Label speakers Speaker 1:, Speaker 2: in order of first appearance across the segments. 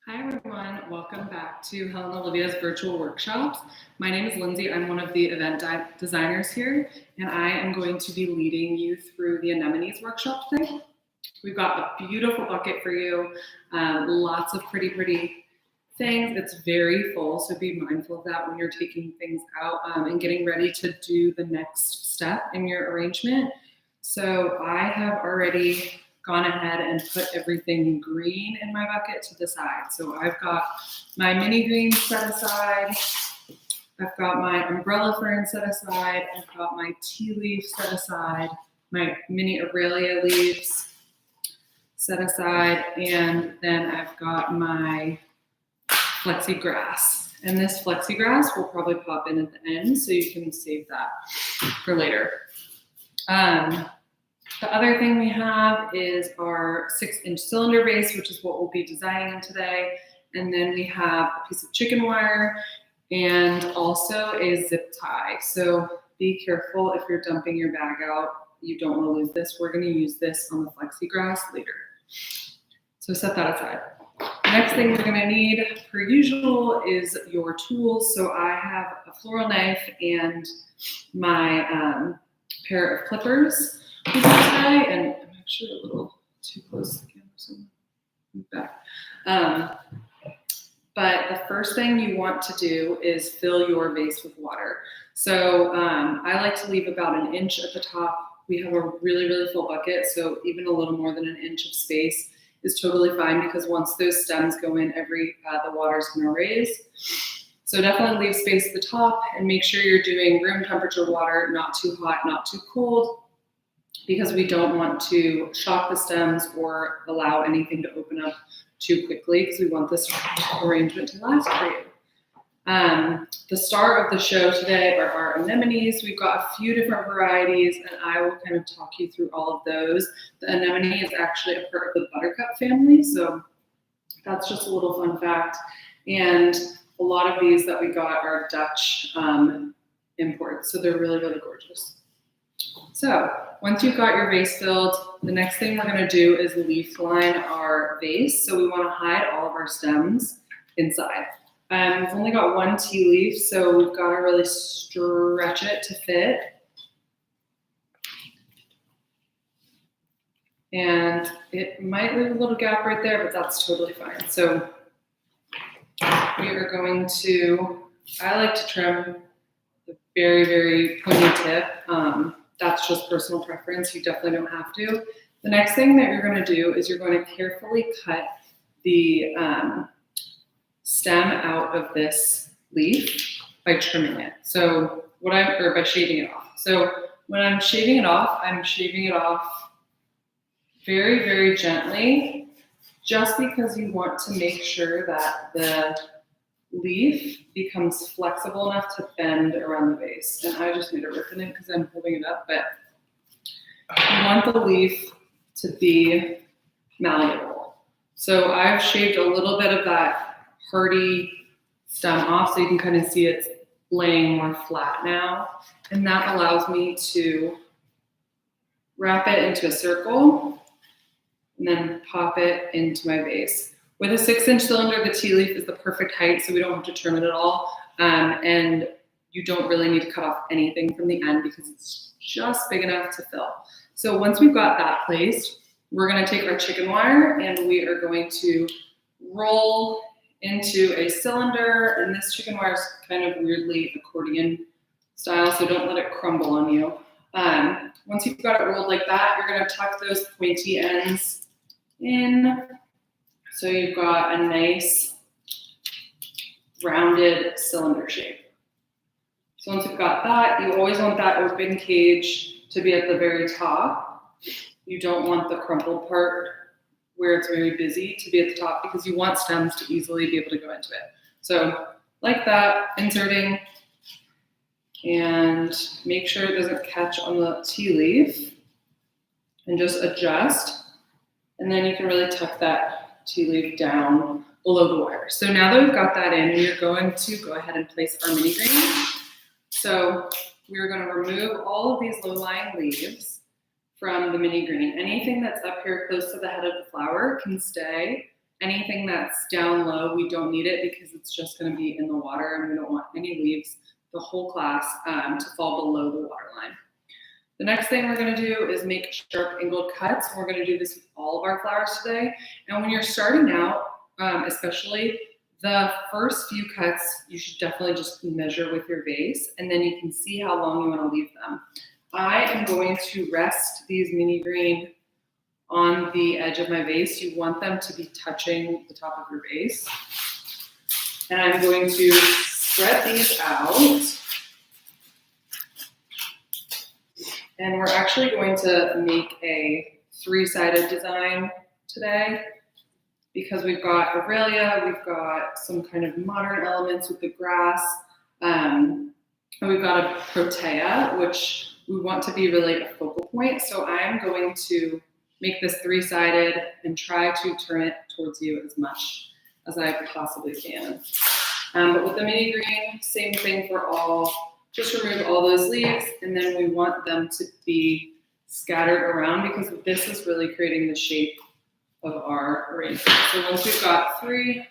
Speaker 1: Hi everyone, welcome back to Helen Olivia's virtual workshops. My name is Lindsay, I'm one of the event designers here, and I am going to be leading you through the Anemones workshop today. We've got a beautiful bucket for you, lots of pretty things. It's very full, so be mindful of that when you're taking things out and getting ready to do the next step in your arrangement. So I have already gone ahead and put everything green in my bucket to the side. So I've got my mini greens set aside. I've got my umbrella fern set aside. I've got my tea leaf set aside, my mini Aurelia leaves set aside, and then I've got my Flexi Grass. And this Flexi Grass will probably pop in at the end, so you can save that for later. The other thing we have is our 6-inch cylinder vase, which is what we'll be designing in today. And then we have a piece of chicken wire and also a zip tie. So be careful if you're dumping your bag out. You don't want to lose this. We're going to use this on the Flexi Grass later. So set that aside. The next thing we're going to need, per usual, is your tools. So I have a floral knife and my pair of clippers today, and I'm actually a little too close to the camera, so move back. But the first thing you want to do is fill your vase with water. So I like to leave about an inch at the top. We have a really full bucket, so even a little more than an inch of space is totally fine, because once those stems go in, the water's gonna raise. So definitely leave space at the top and make sure you're doing room temperature water, not too hot, not too cold, because we don't want to shock the stems or allow anything to open up too quickly, because we want this arrangement to last for you. The star of the show today are our anemones. We've got a few different varieties, and I will kind of talk you through all of those. The anemone is actually a part of the buttercup family, so that's just a little fun fact. And a lot of these that we got are Dutch imports, so they're really gorgeous. So once you've got your vase filled, the next thing we're going to do is leaf line our vase. So we want to hide all of our stems inside. We've only got one tea leaf, so we've got to really stretch it to fit. And it might leave a little gap right there, but that's totally fine. So we are going to, I like to trim the very pointy tip. That's just personal preference. You definitely don't have to. The next thing that you're going to do is you're going to carefully cut the stem out of this leaf by trimming it. So by shaving it off. So when I'm shaving it off very gently, just because you want to make sure that the leaf becomes flexible enough to bend around the vase. And I just made a rip in it because I'm holding it up, but you want the leaf to be malleable. So I've shaved a little bit of that hardy stem off, so you can kind of see it's laying more flat now. And that allows me to wrap it into a circle and then pop it into my vase. With a 6-inch cylinder, the tea leaf is the perfect height, so we don't have to trim it at all. And you don't really need to cut off anything from the end, because it's just big enough to fill. So once we've got that placed, we're going to take our chicken wire and we are going to roll into a cylinder. And this chicken wire is kind of weirdly accordion style, so don't let it crumble on you. Once you've got it rolled like that, you're going to tuck those pointy ends in. So you've got a nice rounded cylinder shape. So once you've got that, you always want that open cage to be at the very top. You don't want the crumpled part where it's very busy to be at the top, because you want stems to easily be able to go into it. So like that, inserting, and make sure it doesn't catch on the tea leaf, and just adjust. And then you can really tuck that tea leaf down below the wire. So now that we've got that in, we're going to go ahead and place our mini green. So we're going to remove all of these low-lying leaves from the mini green. Anything that's up here close to the head of the flower can stay, Anything that's down low, we don't need it because it's just going to be in the water, and we don't want any leaves, the whole class, to fall below the water line. The next thing we're going to do is make sharp angled cuts. We're going to do this with all of our flowers today. And when you're starting out, especially the first few cuts, you should definitely just measure with your vase, and then you can see how long you want to leave them. I am going to rest these mini green on the edge of my vase. You want them to be touching the top of your vase. And I'm going to spread these out. And we're actually going to make a 3-sided design today because we've got Aurelia, we've got some kind of modern elements with the grass, and we've got a Protea, which we want to be really a focal point. So I'm going to make this 3-sided and try to turn it towards you as much as I possibly can. But with the mini green, same thing for all. Just remove all those leaves, and then we want them to be scattered around because this is really creating the shape of our arrangement. So once we've got 3,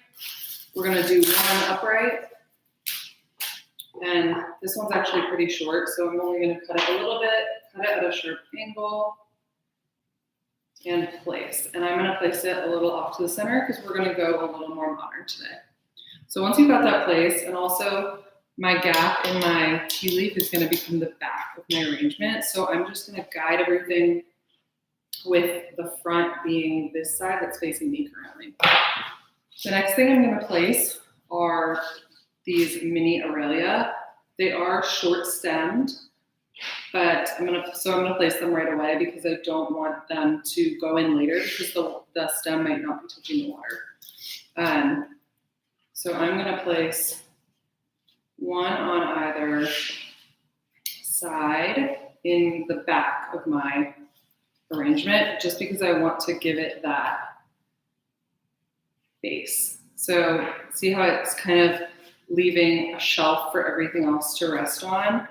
Speaker 1: we're going to do 1 upright. And this one's actually pretty short, so I'm only going to cut it a little bit, cut it at a sharp angle, and place. And I'm going to place it a little off to the center because we're going to go a little more modern today. So once you've got that place, and also my gap in my tea leaf is going to become the back of my arrangement. So I'm just going to guide everything with the front being this side that's facing me currently. The next thing I'm going to place are these mini Aurelia. They are short stemmed, but I'm going to place them right away because I don't want them to go in later because the stem might not be touching the water. So I'm going to place 1 on either side in the back of my arrangement, just because I want to give it that base. So see how it's kind of leaving a shelf for everything else to rest on?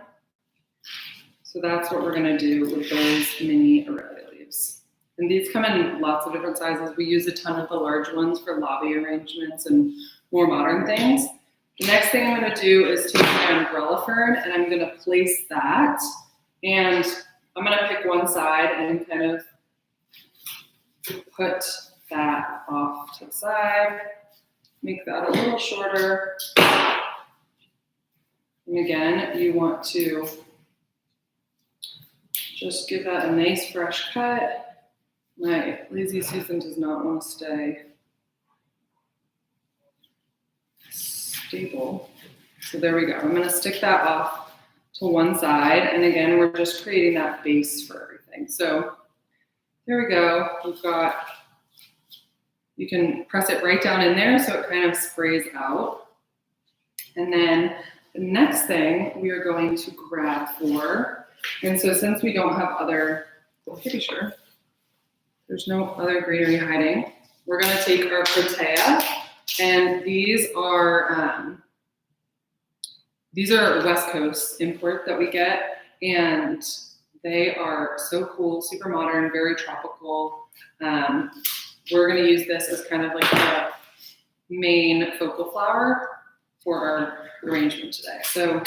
Speaker 1: So that's what we're going to do with those mini Aurelia leaves. And these come in lots of different sizes. We use a ton of the large ones for lobby arrangements and more modern things. The next thing I'm going to do is take my umbrella fern, and I'm going to place that. And I'm going to pick one side and kind of put that off to the side. Make that a little shorter. And again, you want to just give that a nice fresh cut. My Lazy Susan does not want to stay stable. So there we go. I'm going to stick that off to one side. And again, we're just creating that base for everything. So there we go. We've got, you can press it right down in there so it kind of sprays out. And then the next thing we are going to grab for, and so since we don't have other, I'm pretty sure there's no other greenery hiding, we're going to take our Protea, and these are West Coast import that we get, and they are so cool, super modern, very tropical. We're going to use this as kind of like the main focal flower for our arrangement today. So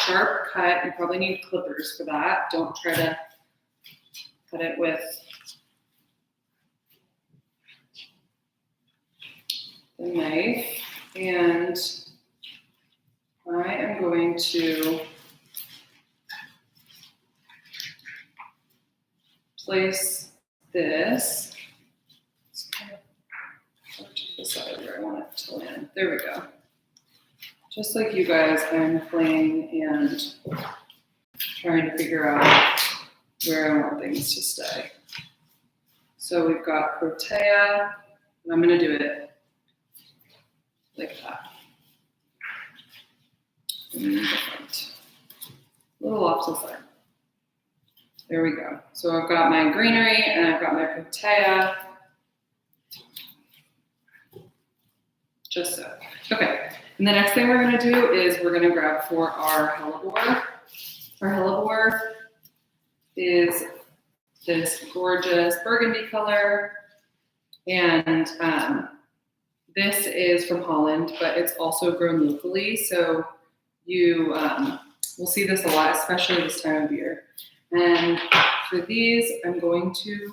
Speaker 1: sharp cut, you probably need clippers for that. Don't try to cut it with the knife. And I am going to place this to the side where I want it to land. There we go. Just like you guys, I'm playing and trying to figure out where I want things to stay. So we've got Protea, and I'm going to do it like that. And the front. A little off to the side. There we go. So I've got my greenery and I've got my Protea. Just so. Okay. And the next thing we're going to do is we're going to grab for our Hellebore. Our Hellebore is this gorgeous burgundy color. And this is from Holland, but it's also grown locally. So you will see this a lot, especially this time of year. And for these, I'm going to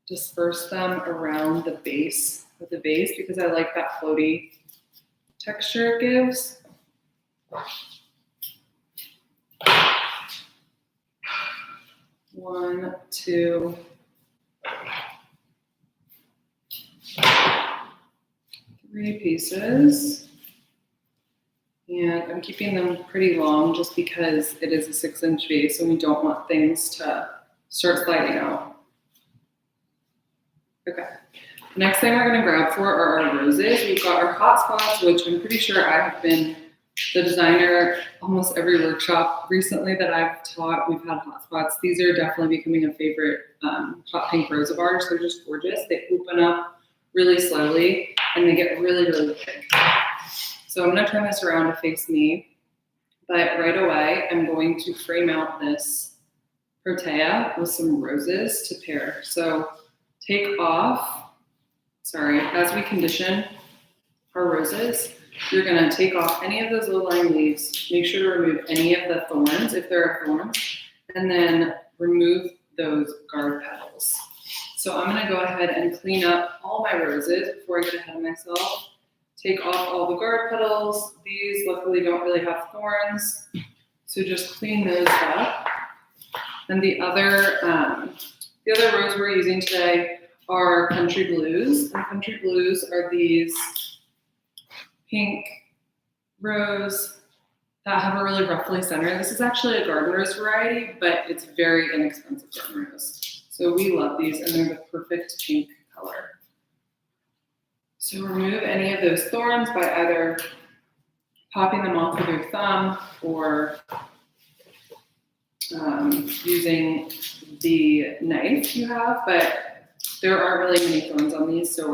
Speaker 1: disperse them around the base of the vase because I like that floaty texture it gives. One, two, three pieces. And I'm keeping them pretty long just because it is a 6-inch vase and we don't want things to start sliding out. Okay, next thing we're gonna grab for are our roses. We've got our hot spots, which I'm pretty sure I have been the designer almost every workshop recently that I've taught. We've had hot spots. These are definitely becoming a favorite hot pink rose of ours. They're just gorgeous. They open up really slowly and they get really, really thick. So I'm gonna turn this around to face me, but right away, I'm going to frame out this Protea with some roses to pair. So take off, as we condition our roses, you're gonna take off any of those low-lying leaves, make sure to remove any of the thorns, if there are thorns, and then remove those guard petals. So I'm gonna go ahead and clean up all my roses before I get ahead of myself. Take off all the guard petals. These luckily don't really have thorns, so just clean those up. And the other rose we're using today are Country Blues. And Country Blues are these pink rose that have a really ruffly center. This is actually a garden rose variety, but it's very inexpensive garden rose. So we love these and they're the perfect pink color. So remove any of those thorns by either popping them off with your thumb or using the knife you have, but there aren't really many thorns on these, so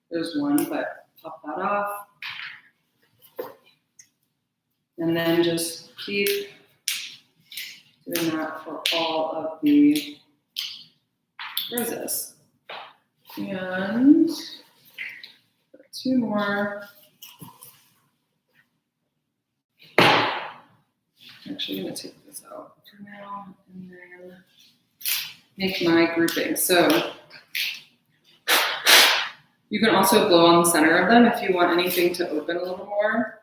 Speaker 1: there's one, but pop that off. And then just keep doing that for all of the roses. And two more. I'm actually going to take this out for now and then make my grouping. So you can also blow on the center of them if you want anything to open a little more.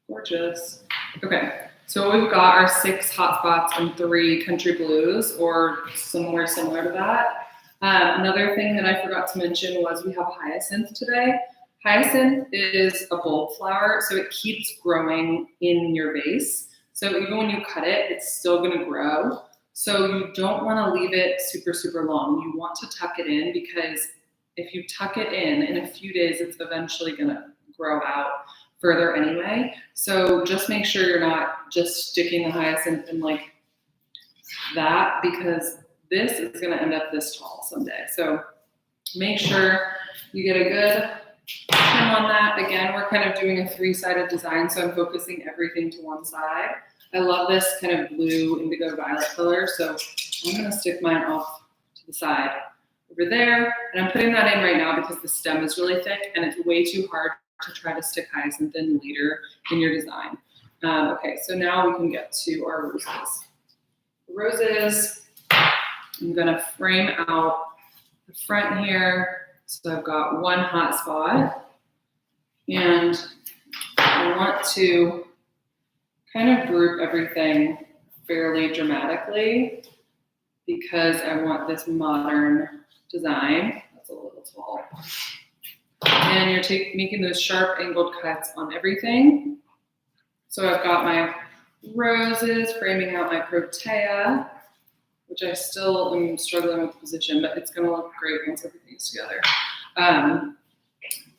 Speaker 1: Gorgeous. Okay, so we've got our 6 hot spots and 3 country blues, or somewhere similar to that. Another thing that I forgot to mention was we have hyacinth today. Hyacinth is a bulb flower, so it keeps growing in your vase. So even when you cut it, it's still gonna grow. So you don't wanna leave it super, super long. You want to tuck it in because if you tuck it in a few days, it's eventually gonna grow out further anyway. So just make sure you're not just sticking the hyacinth in like that, because this is gonna end up this tall someday. So make sure you get a good trim on that. Again, we're kind of doing a 3-sided design, so I'm focusing everything to one side. I love this kind of blue indigo violet color, so I'm gonna stick mine off to the side over there. And I'm putting that in right now because the stem is really thick and it's way too hard to try to stick hyacinth in later in your design. Okay, so now we can get to our roses. The roses, I'm gonna frame out the front here. So I've got 1 hot spot, and I want to kind of group everything fairly dramatically because I want this modern design. That's a little tall. And you're making those sharp angled cuts on everything. So I've got my roses framing out my Protea, which I still am struggling with the position, but it's gonna look great once everything's together.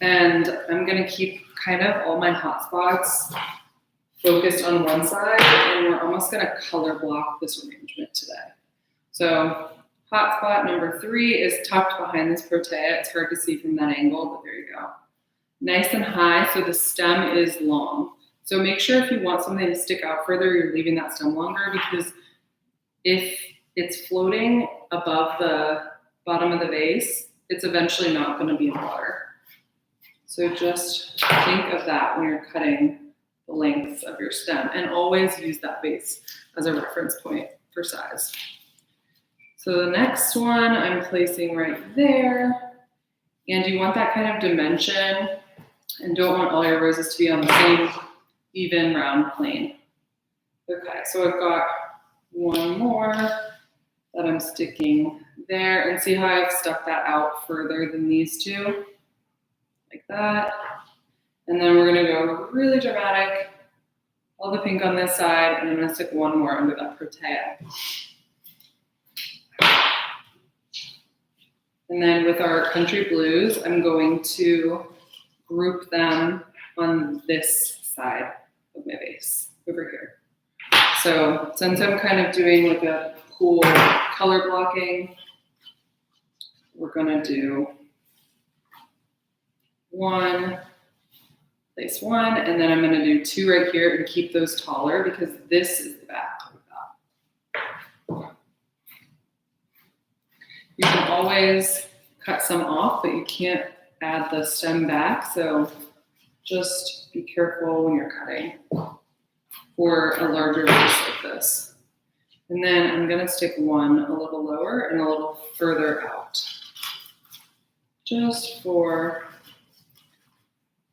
Speaker 1: And I'm gonna keep kind of all my hot spots focused on one side, and we're almost gonna color block this arrangement today. So hot spot number 3 is tucked behind this Protea. It's hard to see from that angle, but there you go. Nice and high, so the stem is long. So make sure if you want something to stick out further, you're leaving that stem longer, because if it's floating above the bottom of the vase, it's eventually not going to be in water. So just think of that when you're cutting the lengths of your stem, and always use that vase as a reference point for size. So the next one I'm placing right there, and you want that kind of dimension and don't want all your roses to be on the same even round plane. Okay, so I've got one more that I'm sticking there, and see how I've stuck that out further than these two, like that. And then we're gonna go really dramatic, all the pink on this side, and I'm gonna stick one more under that Protea. And then with our country blues, I'm going to group them on this side of my vase, over here. So since I'm kind of doing like a cool color blocking, we're gonna do one, place one, and then I'm gonna do two right here and keep those taller because this is the back of that. You can always cut some off, but you can't add the stem back, so just be careful when you're cutting for a larger vase like this. And then I'm gonna stick one a little lower and a little further out, just for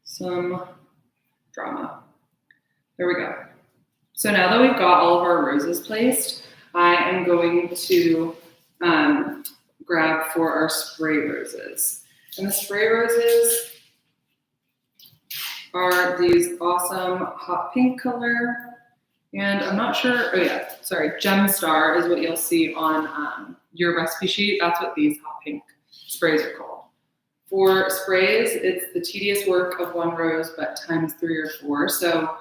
Speaker 1: some drama. There we go. So now that we've got all of our roses placed, I am going to grab for our spray roses. And the spray roses are these awesome hot pink color. And I'm not sure, oh yeah, sorry, Gem Star is what you'll see on your recipe sheet. That's what these hot pink sprays are called. For sprays, it's the tedious work of one rose, but times 3 or 4. So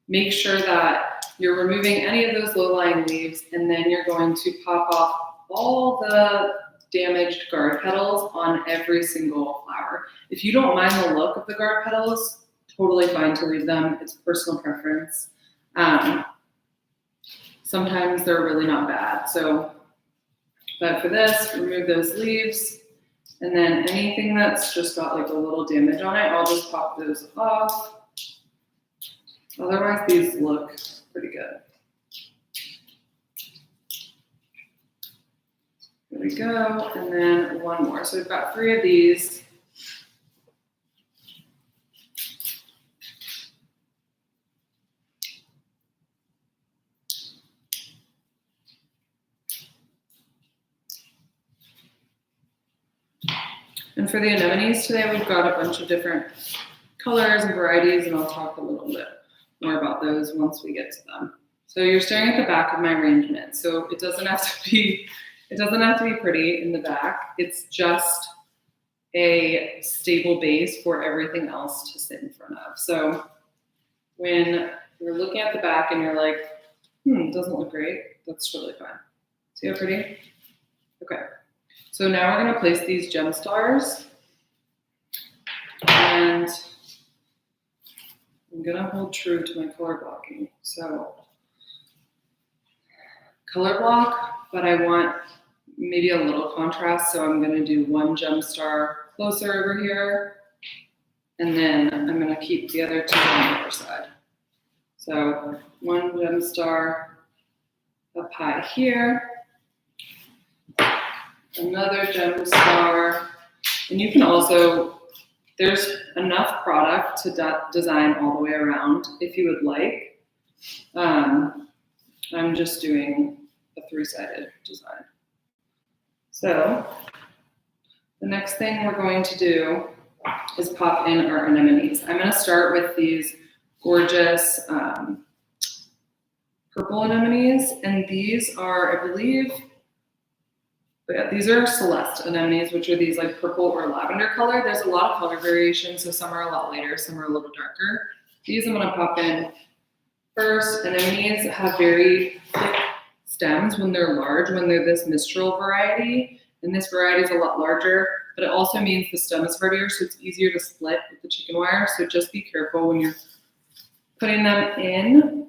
Speaker 1: make sure that you're removing any of those low-lying leaves, and then you're going to pop off all the damaged guard petals on every single flower. If you don't mind the look of the guard petals, totally fine to leave them. It's personal preference. Sometimes they're really not bad. So, but for this, remove those leaves. And then anything that's just got like a little damage on it, I'll just pop those off. Otherwise, these look pretty good. There we go, and then one more. So we've got 3 of these. And for the anemones today, we've got a bunch of different colors and varieties, and I'll talk a little bit more about those once we get to them. So you're staring at the back of my arrangement. So it doesn't have to be pretty in the back. It's just a stable base for everything else to sit in front of. So when you're looking at the back and you're like, it doesn't look great, that's totally fine. See how pretty? Okay. So now we're going to place these gem stars, and I'm going to hold true to my color blocking. So color block, but I want maybe a little contrast, so I'm going to do one gem star closer over here, and then I'm going to keep the other 2 on the other side. So one gem star up high here, another gem star, and you can also, there's enough product to design all the way around if you would like. I'm just doing a 3-sided design. So the next thing we're going to do is pop in our anemones. I'm going to start with these gorgeous purple anemones, and these are, I believe, these are Celeste Anemones, which are these like purple or lavender color. There's a lot of color variation, so some are a lot lighter, some are a little darker. These I'm gonna pop in first. Anemones have very thick stems when they're large, when they're this Mistral variety, and this variety is a lot larger, but it also means the stem is hardier, so it's easier to split with the chicken wire. So just be careful when you're putting them in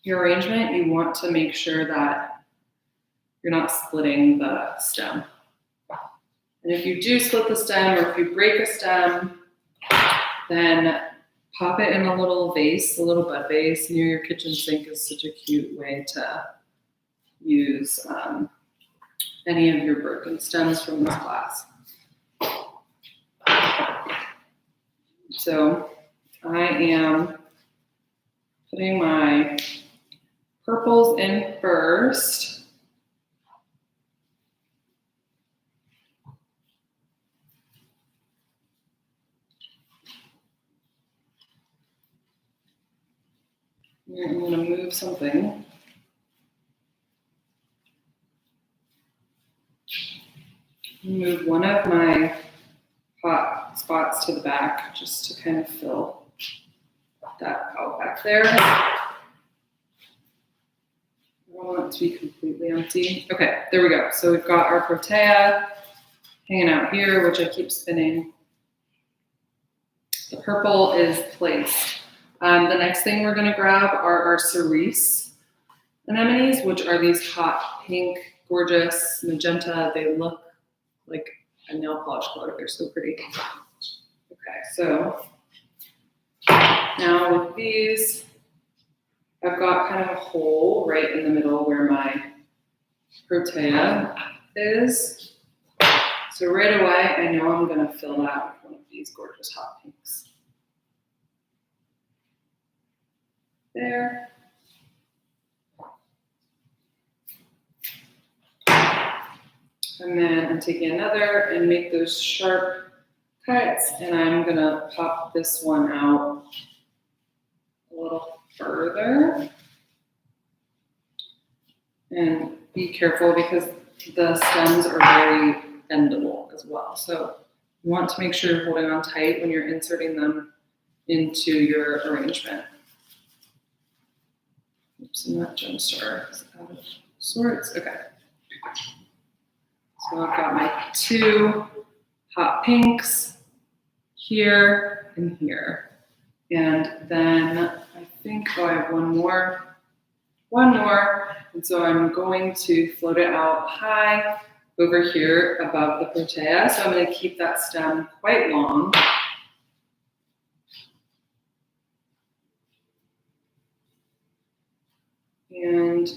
Speaker 1: your arrangement. You want to make sure that you're not splitting the stem. And if you do split the stem or if you break a stem, then pop it in a little vase, a little bud vase near your kitchen sink is such a cute way to use any of your broken stems from this class. So I am putting my purples in first. I'm going to move something. Move one of my hot spots to the back just to kind of fill that out back there. I don't want it to be completely empty. Okay, there we go. So we've got our Protea hanging out here, which I keep spinning. The purple is placed. The next thing we're going to grab are our cerise anemones, which are these hot pink, gorgeous magenta. They look like a nail polish color. They're so pretty. Okay, so now with these, I've got kind of a hole right in the middle where my Protea is. So right away, I know I'm going to fill that with one of these gorgeous hot pinks. There. And then I'm taking another and make those sharp cuts, and I'm gonna pop this one out a little further. And be careful because the stems are very bendable as well. So you want to make sure you're holding on tight when you're inserting them into your arrangement. Oops, and that gem star is out of sorts. Okay. So I've got my two hot pinks here and here. And then I think, oh, I have one more. And so I'm going to float it out high over here above the Protea. So I'm going to keep that stem quite long. And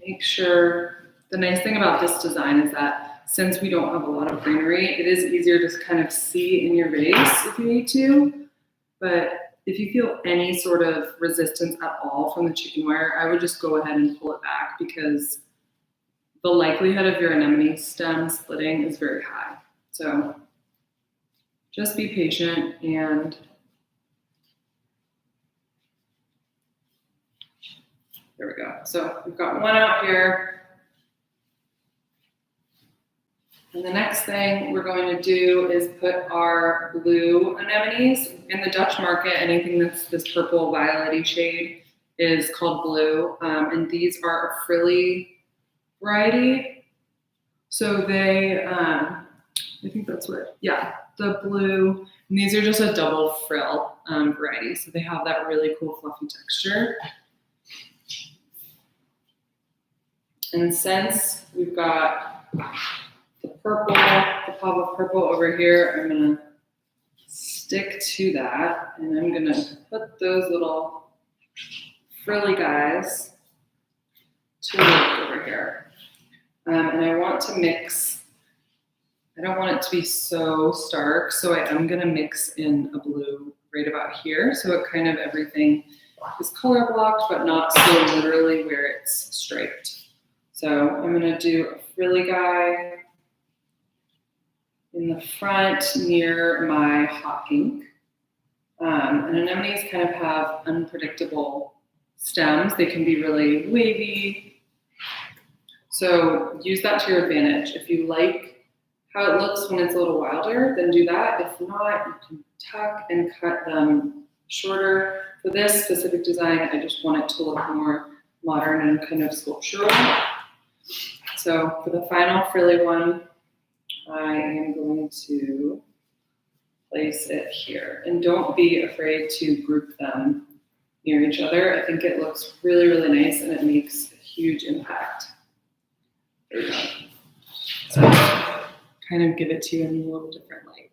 Speaker 1: make sure, the nice thing about this design is that since we don't have a lot of greenery, it is easier to kind of see in your vase if you need to. But if you feel any sort of resistance at all from the chicken wire, I would just go ahead and pull it back because the likelihood of your anemone stem splitting is very high. So just be patient and there we go. So we've got one out here. And the next thing we're going to do is put our blue anemones. In the Dutch market, anything that's this purple violet-y shade is called blue. And these are a frilly variety. So they, I think that's what, yeah, the blue. And these are just a double frill variety. So they have that really cool fluffy texture. And since we've got the purple, the pop of purple over here, I'm gonna stick to that, and I'm gonna put those little frilly guys to work over here. And I want to mix, I don't want it to be so stark, so I am gonna mix in a blue right about here, so it kind of everything is color blocked, but not so literally where it's striped. So I'm gonna do a frilly guy in the front near my hot pink. And anemones kind of have unpredictable stems. They can be really wavy. So use that to your advantage. If you like how it looks when it's a little wilder, then do that. If not, you can tuck and cut them shorter. For this specific design, I just want it to look more modern and kind of sculptural. So for the final frilly one, I am going to place it here. And don't be afraid to group them near each other. I think it looks really, really nice and it makes a huge impact. There we go. So kind of give it to you in a little different light.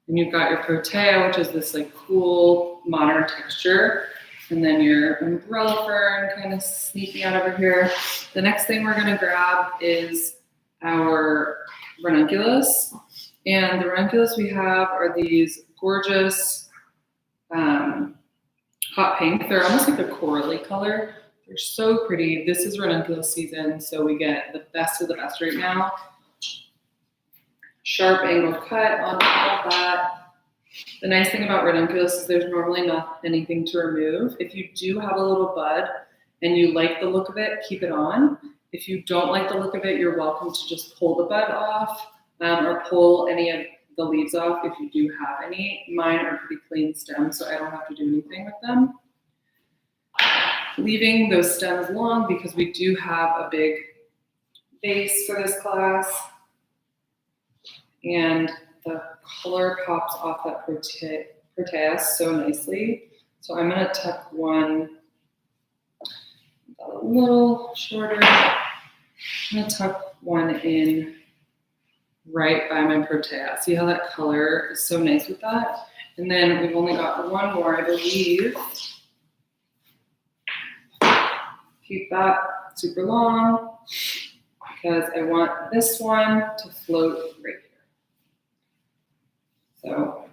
Speaker 1: And you've got your Protea, which is this like cool modern texture. And then your umbrella fern kind of sneaking out over here. The next thing we're gonna grab is our Ranunculus. And the Ranunculus we have are these gorgeous hot pink. They're almost like a corally color. They're so pretty. This is Ranunculus season, so we get the best of the best right now. Sharp angled cut on all of that. The nice thing about Ranunculus is there's normally not anything to remove. If you do have a little bud and you like the look of it, keep it on. If you don't like the look of it, you're welcome to just pull the bud off or pull any of the leaves off if you do have any. Mine are pretty clean stems, so I don't have to do anything with them. Leaving those stems long because we do have a big vase for this class. And the color pops off that Protea so nicely. So I'm gonna tuck one a little shorter. I'm gonna tuck one in right by my Protea. See how that color is so nice with that? And then we've only got one more, I believe. Keep that super long because I want this one to float right here. So,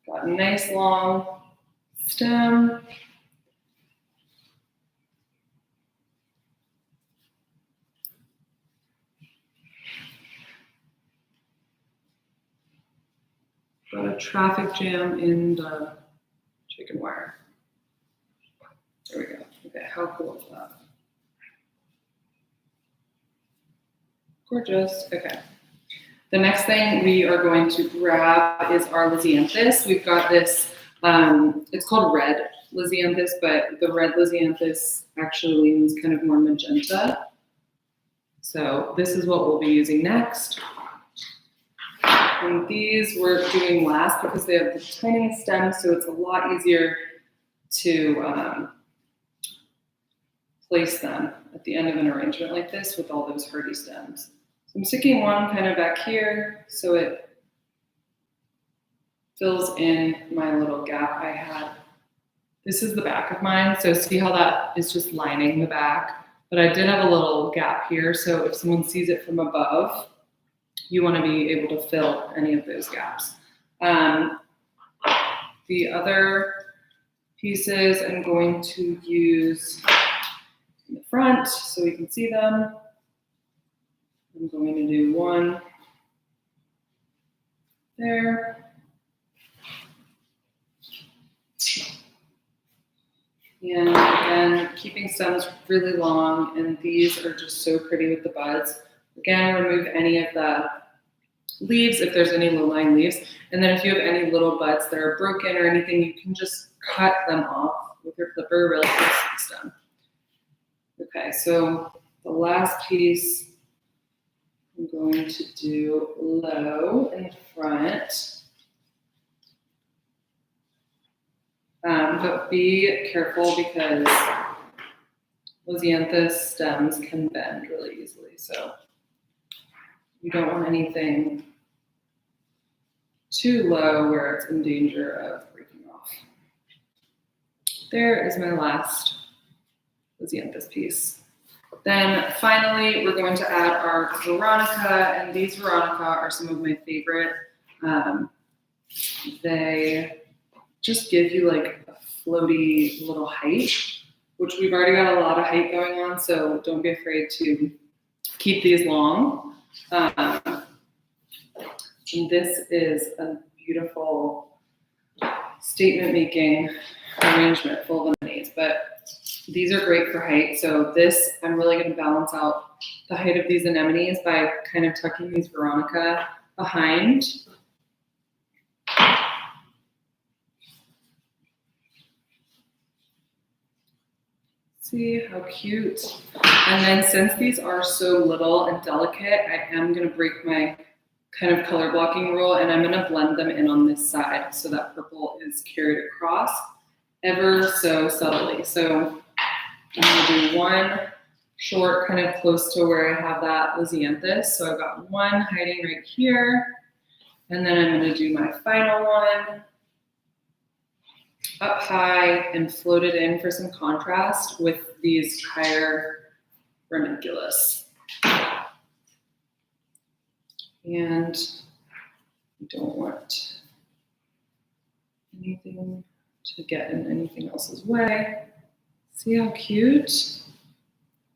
Speaker 1: got a nice long stem. Got a traffic jam in the chicken wire. There we go. Okay, how cool is that? Gorgeous. Okay. The next thing we are going to grab is our Lysianthus. We've got this, it's called red Lysianthus, but the red Lysianthus actually leans kind of more magenta. So this is what we'll be using next. And these we're doing last because they have the tiniest stems, so it's a lot easier to place them at the end of an arrangement like this with all those hardy stems. So I'm sticking one kind of back here so it fills in my little gap I had. This is the back of mine, so see how that is just lining the back. But I did have a little gap here, so if someone sees it from above, you want to be able to fill any of those gaps. The other pieces I'm going to use in the front so we can see them. I'm going to do one there. And again, keeping stems really long, and these are just so pretty with the buds. Again, remove any of the leaves if there's any low-lying leaves. And then if you have any little buds that are broken or anything, you can just cut them off with your clipper really close to the stem. Okay, so the last piece I'm going to do low in the front. But be careful because Lysianthus stems can bend really easily. So you don't want anything too low where it's in danger of breaking off. There is my last Lysianthus piece. Then finally, we're going to add our Veronica, and these Veronica are some of my favorite. They just give you like a floaty little height, which we've already got a lot of height going on, so don't be afraid to keep these long. And this is a beautiful statement-making arrangement full of anemones, but these are great for height. So this, I'm really going to balance out the height of these anemones by kind of tucking these Veronica behind. See how cute. And then since these are so little and delicate, I am going to break my kind of color blocking rule, and I'm going to blend them in on this side so that purple is carried across ever so subtly. So I'm going to do one short, kind of close to where I have that Lysianthus. So I've got one hiding right here. And then I'm going to do my final one up high and float it in for some contrast with these higher Ranunculus. And I don't want anything to get in anything else's way. See how cute?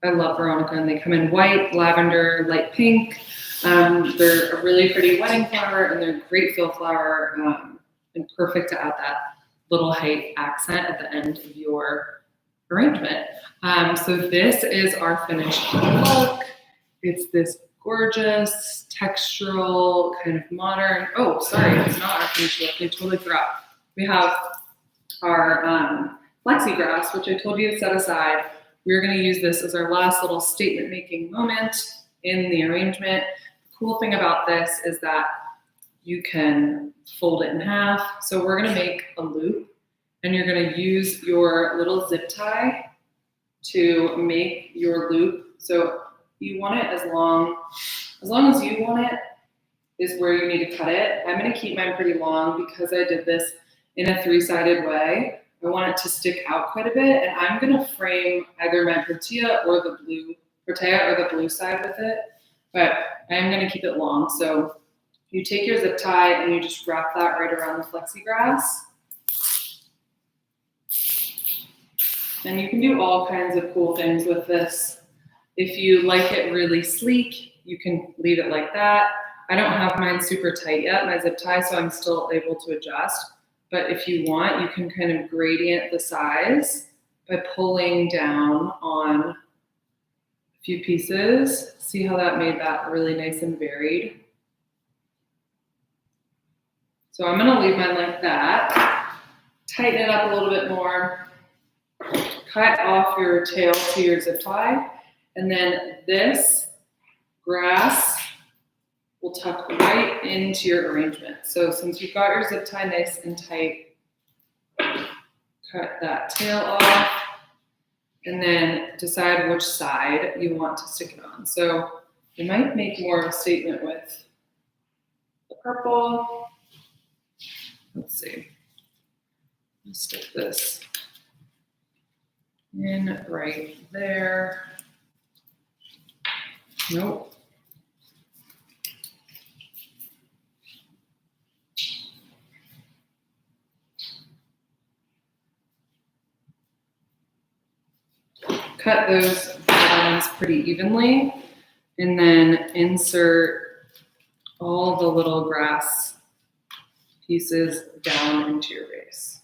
Speaker 1: I love Veronica, and they come in white, lavender, light pink. They're a really pretty wedding flower, and they're a great fill flower, and perfect to add that little height accent at the end of your arrangement. So this is our finished look. It's this gorgeous, textural, kind of modern. Oh, sorry, it's not our finished look. I totally forgot. We have our Flexi Grass, which I told you to set aside. We're going to use this as our last little statement-making moment in the arrangement. The cool thing about this is that you can fold it in half. So we're going to make a loop, and you're going to use your little zip tie to make your loop. So you want it as long as you want it is where you need to cut it. I'm going to keep mine pretty long because I did this in a 3-sided way. I want it to stick out quite a bit, and I'm going to frame either my Protea or the blue side with it, but I'm going to keep it long. So you take your zip tie and you just wrap that right around the Flexi Grass. And you can do all kinds of cool things with this. If you like it really sleek, you can leave it like that. I don't have mine super tight yet, my zip tie, so I'm still able to adjust. But if you want, you can kind of gradient the size by pulling down on a few pieces. See how that made that really nice and varied? So I'm gonna leave mine like that. Tighten it up a little bit more. Cut off your tail to your zip tie. And then this grass will tuck right into your arrangement. So since you've got your zip tie nice and tight, cut that tail off and then decide which side you want to stick it on. So you might make more of a statement with the purple. Let's see. Let's stick this in right there. Nope. Cut those lines pretty evenly, and then insert all the little grass pieces down into your vase.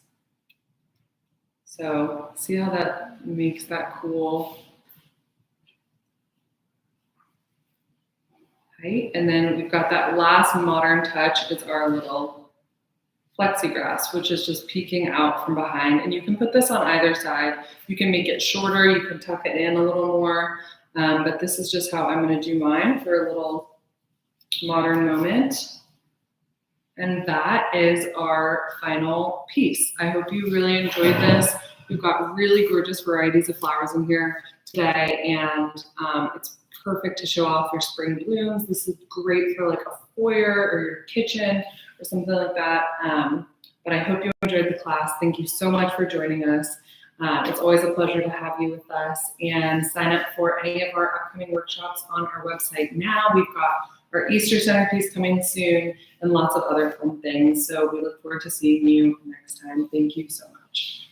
Speaker 1: So see how that makes that cool height? And then we've got that last modern touch is our little Flexi Grass, which is just peeking out from behind. And you can put this on either side. You can make it shorter, you can tuck it in a little more, but this is just how I'm gonna do mine for a little modern moment. And that is our final piece. I hope you really enjoyed this. We've got really gorgeous varieties of flowers in here today, and it's perfect to show off your spring blooms. This is great for like a foyer or your kitchen or something like that. But I hope you enjoyed the class. Thank you so much for joining us. It's always a pleasure to have you with us, and sign up for any of our upcoming workshops on our website now. We've got our Easter centerpiece coming soon and lots of other fun things. So we look forward to seeing you next time. Thank you so much.